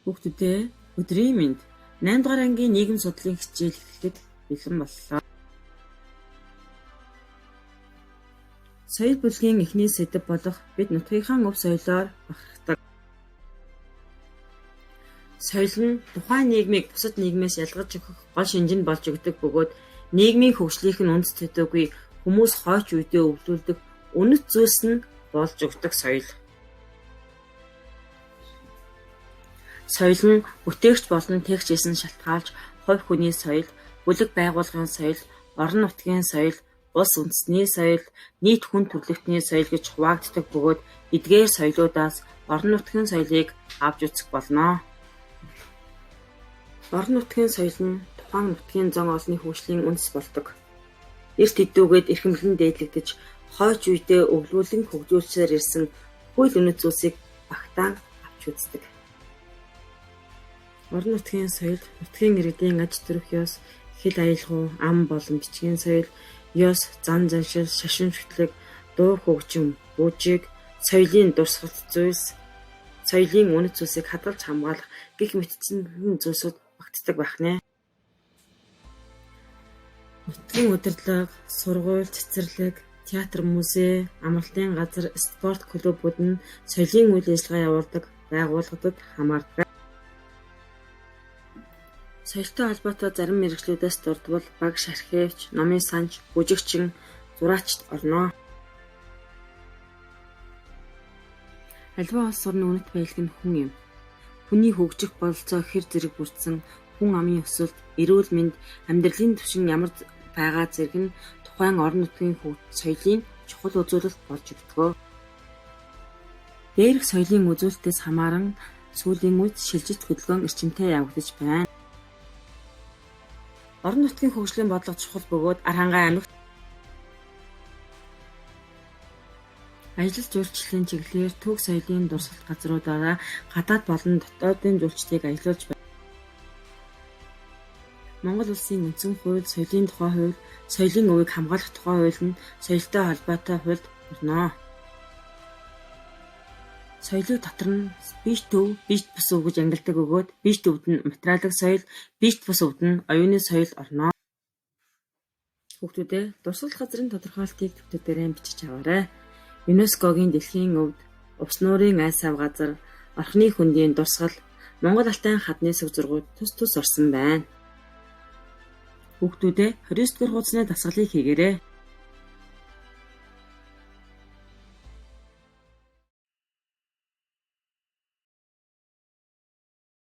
Хүүхдүүдээ өдрийн мэнд 8 дугаар ангийн нийгэм судлалын хичээл эхлэхэд бэлэн боллоо. Соёл бүлгийн эхний сэдэв болох бид нутгийнхаа өв соёлоор бахархдаг. Соёл нь тухайн нийгмийг бусад нийгмээс ялгаж өгөх гол шинжин болж өгдөг бөгөөд нийгмийн хөгжлийнх нь үндэс төдийгүй хүмүүс хойч үедээ өвлүүлдэг үнэт зүйлс нь болж өгдөг соёл. Соёл нь бүтээгч болон тэгчээсэн шалтгаалж хувь хүний соёл, бүлэг байгууллагын соёл, орон нутгийн соёл, улс үндэстний соёл, нийт хүн төрөлхтний соёл гэж хуваагддаг бөгөөд эдгээр соёлуудаас орон нутгийн соёлыг авч үзэх болно. Орон нутгийн соёл нь тухайн нутгийн зан олонны хөгжлийн үндэс болдог. Эрт идүүгээд эрхэмлэн дээдлэгдэж, хойч үедээ өвлүүлэн хөгжүүлсээр ирсэн хууль үнэт зүйлсийг багтаан авч үздэг. Орон нутгийн соёл, нутгийн иргэдийн аж төрөх ёс, хэл аялал, ам болон бичгийн соёл, ёс, зан заншил, шашин шүтлэг, дуу хөгжим, бүжиг, соёлын дурсгалт зүйлс, соёлын үнэт зүйлсийг хадгалж хамгаалах гэх мэтчил зүйлсүүд багтдаг байх нэ. Нутгийн удирдлага, сургууль, цэцэрлэг, театр, музей, амралтын газар, спорт клубүүд нь соёлын үйл ажиллагаа явуулдаг байгууллагуудад хамаардаг. Соёлтой холбоотой зарим мэргэжлүүдээс дурдвал багш, архивч, номын санч, бүжигчин, зураачд орно. Аливаа улс орны үнэт байлг нь хүн юм. Хүний хөгжих бололцоо хэр зэрэг бүрдсэн, хүн амын өсөлт, эрүүл мэнд, амьдралын түвшин ямар байгаа зэрэг нь тухайн орон нутгийн соёлын чухал үзүүлэлт болж өгдөг. Дээрх соёлын үзүүлэлтээс хамааран сүүлийн үед шилжилт хөдөлгөөн эрчимтэй явагдаж байна. Орон нутгийн хөгжлийн бодлого чухал бөгөөд Архангай аймагт ажил жуулчлалын чиглэлээр төв соёлын дурсгалт газруудаараа гадаад болон дотоодын жуулчдыг аялуулж байна. Монгол улсын үндсэн хууль, соёлын тухай хууль, соёлын өвийг хамгаалах тухай хууль нь соёлтой холбоотой хуульд орно. Соёлыг дотор нь биш төв, биш бус өв гэж ангилдаг бөгөөд биш төвд нь материалын соёл, биш бус өвд нь оюуны соёл орно. Хүүхдүүдээ дурсгалт газрын тодорхойлтыг төвтөрөөр бичиж аваарай. ЮНЕСКОгийн дэлхийн өвд, увс нуурын айс сав газар, орхины хөндийн дурсгал, Монгол Алтай хадны сүг зургууд тус орсон байна. Хүүхдүүдээ 29 дугаар хуудасны дасгалыг хийгээрэй.